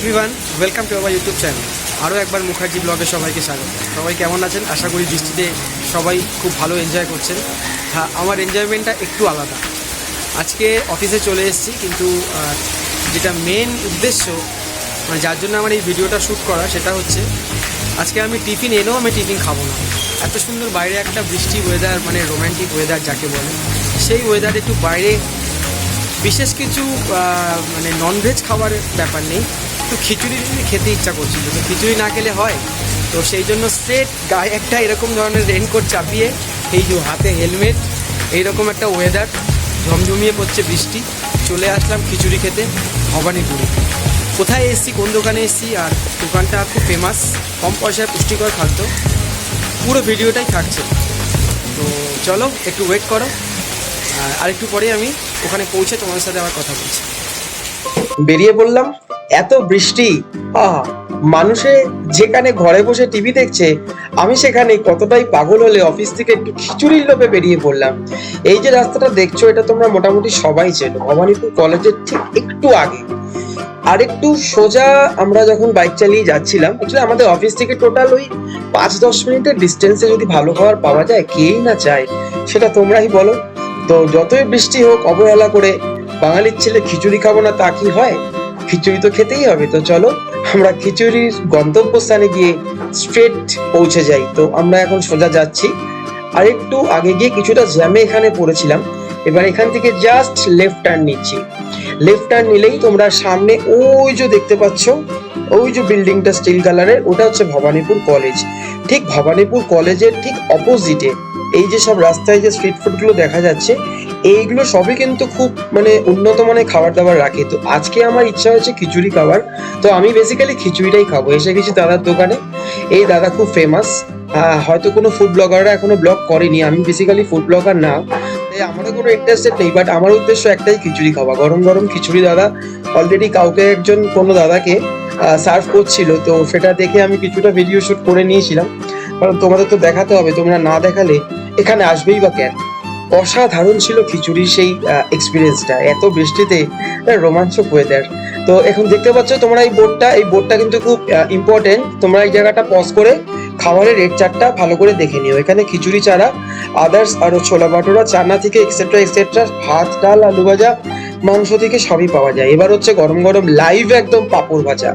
Everyone, welcome to our YouTube channel. আরও একবার মুখার্জি ব্লগে সবাইকে স্বাগত। সবাই কেমন আছেন? আশা করি বৃষ্টিতে সবাই খুব ভালো এনজয় করছেন। হ্যাঁ, আমার এনজয়মেন্টটা একটু আলাদা। আজকে অফিসে চলে এসেছি, কিন্তু যেটা মেন উদ্দেশ্য মানে যার জন্য আমার এই ভিডিওটা শ্যুট করা, সেটা হচ্ছে আজকে আমি টিফিন এনেও আমি টিফিন খাবো না। এত সুন্দর বাইরে একটা বৃষ্টি ওয়েদার, মানে রোম্যান্টিক ওয়েদার যাকে বলে, সেই ওয়েদারে একটু বাইরে বিশেষ কিছু মানে ননভেজ খাবার ব্যাপার নেই, একটু খিচুড়ি খেতে ইচ্ছা করছিল। তো খিচুড়ি না খেলে হয়, তো সেই জন্য স্ট্রেট গায়ে একটা এরকম ধরনের রেনকোট চাপিয়ে, এই যে হাতে হেলমেট, এইরকম একটা ওয়েদার, ঝমঝমিয়ে পড়ছে বৃষ্টি, চলে আসলাম খিচুড়ি খেতে ভবানীপুরে। কোথায় এসেছি, কোন দোকানে এসেছি, আর দোকানটা খুব ফেমাস, কম পয়সায় পুষ্টিকর খাদ্য, পুরো ভিডিওটাই থাকছে। তো চলো একটু ওয়েট করো, আর একটু পরে আমি ওখানে পৌঁছে তোমার সাথে আবার কথা বলছি। বেরিয়ে পড়লাম, এত বৃষ্টি, মানুষে যেখানে ঘরে বসে টিভি দেখছে, আমি সেখানে কতটাই পাগল হলে অফিস থেকে একটু খিচুড়ির লোভে বেরিয়ে পড়লাম। এই যে রাস্তাটা দেখছো, এটা তোমরা মোটামুটি সবাই চেনো, ভবানীপুর কলেজের ঠিক একটু আগে। আর একটু সোজা আমরা যখন বাইক চালিয়ে যাচ্ছিলাম, আমাদের অফিস থেকে টোটাল ওই 5-10 মিনিটের ডিস্টেন্সে যদি ভালো খাবার পাওয়া যায়, কেই না চায়, সেটা তোমরাই বলো। তো যতই বৃষ্টি হোক, অবহেলা করে বাঙালির ছেলে খিচুড়ি খাবো না তা কি হয়? খিচুড়ি তো খেতেই হবে। তো চলো আমরা খিচুড়ির গন্তব্যস্থানে গিয়ে স্ট্রেট পৌঁছে যাই। তো আমরা এখন সোজা যাচ্ছি, আর একটু আগে গিয়ে কিছুটা জ্যামে এখানে পড়েছিলাম। এবার এখান থেকে জাস্ট লেফট টার্ন নিচ্ছি। লেফট টার্ন নিলেই তোমরা সামনে ওই যে দেখতে পাচ্ছ, ওই যে বিল্ডিংটা স্টিল কালারের, ওটা হচ্ছে ভবানীপুর কলেজ। ঠিক ভবানীপুর কলেজের ঠিক অপোজিটে এই যে সব রাস্তায় যে স্ট্রিট ফুড গুলো দেখা যাচ্ছে, এইগুলো সবই কিন্তু খুব মানে উন্নত মানের খাবার দাবার রাখে। তো আজকে আমার ইচ্ছা হচ্ছে খিচুড়ি খাবার, তো আমি বেসিক্যালি খিচুড়িটাই খাবো। এসে গেছি দাদার দোকানে। এই দাদা খুব ফেমাস, হয়তো কোনো ফুড ব্লগাররা এখনো ব্লগ করেনি, আমি বেসিক্যালি ফুড ব্লগার না, তাই আমারও কোনো ইন্টারেস্টেড নেই, বাট আমার উদ্দেশ্য একটাই, খিচুড়ি খাওয়া। গরম গরম খিচুড়ি দাদা অলরেডি কাউকে একজন কোনো দাদাকে সার্ভ করছিল, তো সেটা দেখে আমি কিছুটা ভিডিও শুট করে নিয়েছিলাম, কারণ তোমাদের তো দেখাতে হবে, তোমরা না দেখালে এখানে আসবেই বা কেন। অসাধারণ ছিল খিচুড়ির সেই এক্সপিরিয়েন্সটা, এত বৃষ্টিতে রোমাঞ্চক ওয়েদার। তো এখন দেখতে পাচ্ছ তোমরা এই বোর্ডটা কিন্তু খুব ইম্পর্টেন্ট। তোমরা এই জায়গাটা পজ করে খাবারের রেট চার্টটা ভালো করে দেখে নিও। এখানে খিচুড়ি ছাড়া আদার্স আরো ছোলা ভাটোরা, চানা থেকে এক্সেট্রা এক্সেট্রা, ভাত, ডাল, আলু ভাজা, মাংস থেকে সবই পাওয়া যায়। এবার হচ্ছে গরম গরম লাইভ একদম পাঁপড় ভাজা।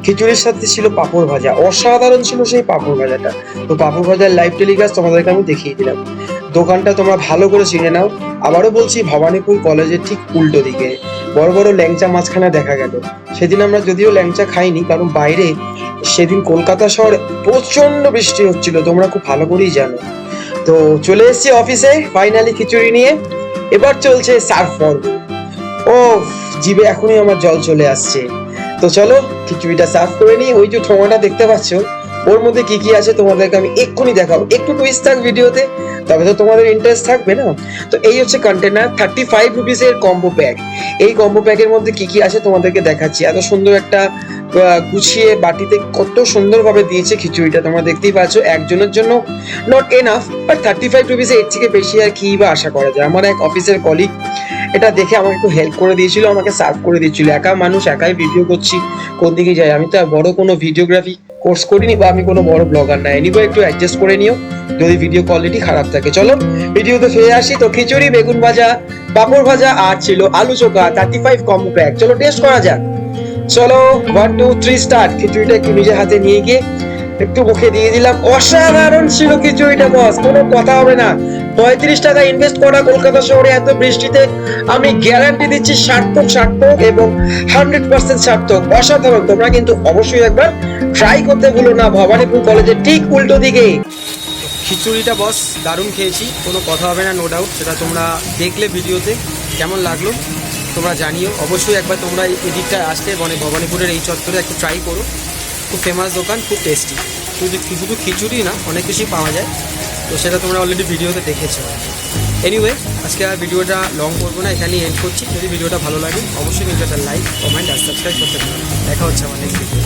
খিচুড়ির সাথে ছিল পাঁপড় ভাজা, অসাধারণ ছিল সেই পাঁপড় ভাজাটা। তো পাঁপড় ভাজার লাইভ টেলিকাস্ট তোমাদেরকে আমি দেখিয়ে দিলাম। দোকানটা তোমরা ভালো করে চিনে নাও। আবারও বলছি, ভবানীপুর কলেজের ঠিক উল্টো দিকে বড় বড় ল্যাংচা মাছখানা দেখা গেল। সেদিন আমরা যদিও ল্যাংচা খাইনি, কারণ বাইরে সেদিন কলকাতা শহরে প্রচন্ড বৃষ্টি হচ্ছিল, তোমরা খুব ভালো করেই জানো। তো চলে এসেছি অফিসে ফাইনালি খিচুড়ি নিয়ে। এবার চলছে সার্ভ পর্ব। ও জিভে এখনই আমার জল চলে আসছে। তো চলো খিচুড়িটা সার্ভ করে নিই। ওই যে ঠোঙাটা দেখতে পাচ্ছ, ওর মধ্যে কি কি আছে তোমাদেরকে আমি এক্ষুনি দেখাবো। একটু টুইস্ট থাক ভিডিওতে, তবে তো তোমাদের ইন্টারেস্ট থাকবে না। তো এই হচ্ছে কন্টেনার, 35 রুপিসের কম্বো প্যাক। এই কম্বো প্যাকের মধ্যে কি কি আছে তোমাদেরকে দেখাচ্ছি। এত সুন্দর একটা গুছিয়ে বাটিতে কত সুন্দরভাবে দিয়েছে খিচুড়িটা, তোমরা দেখতেই পাচ্ছ। একজনের জন্য নট এনাফ, বাট 35 রুপিসে এর থেকে বেশি আর কি বা আশা করা যায়। আমার এক অফিসের কলিগ এটা দেখে আমাকে একটু হেল্প করে দিয়েছিল, আমাকে সার্ভ করে দিয়েছিল। একা মানুষ, একাই ভিডিও করছি, কোন দিকে যাই। আমি তো বড় কোনো ভিডিওগ্রাফি কোর্স করিনি, বা আমি কোনো বড় ব্লগার না। এনিওয়ে একটু অ্যাডজাস্ট করে নিও যদি ভিডিও কোয়ালিটি খারাপ থাকে। চলো ভিডিওতে ফিরে আসি। তো খিচুড়ি, বেগুন ভাজা, পাঁপড় ভাজা, আর ছিল আলু চোখা, 35 কম্বো প্যাক। চলো টেস্ট করা যাক। চলো 1 2 3 স্টার্ট। খিচুড়িটা একটু নিজের হাতে নিয়ে গিয়ে একটু মুখে দিয়ে দিলাম। অসাধারণ ছিল খিচুড়িটা বস, কোনো কথা হবে না। 35 টাকা ইনভেস্ট করা কলকাতা শহরে এত বৃষ্টিতে, আমি গ্যারান্টি দিচ্ছি সার্থক এবং 100% সার্থক। অসাধারণ। তোমরা কিন্তু অবশ্যই একবার ট্রাই করতে ভুলো না, ভবানীপুর কলেজের ঠিক উল্টো দিকে। খিচুড়িটা বস দারুণ খেয়েছি, কোনো কথা হবে না, নো ডাউট। সেটা তোমরা দেখলে ভিডিওতে কেমন লাগলো তোমরা জানিও। অবশ্যই একবার তোমরা এদিকটায় আসতে, মানে ভবানীপুরের এই চত্বরে একটু ট্রাই করো। খুব ফেমাস দোকান, খুব টেস্টি। শুধু খিচুড়ি না, অনেক কিছুই পাওয়া যায়, তো সেটা তোমরা অলরেডি ভিডিওতে দেখেছো। এনিওয়ে আজকে আর ভিডিওটা লং করবো না, এখানেই এন্ড করছি। যদি ভিডিওটা ভালো লাগে অবশ্যই ভিডিওটা লাইক, কমেন্ট আর সাবস্ক্রাইব করতে পারো। দেখা হচ্ছে আমার নেক্সট ভিডিও।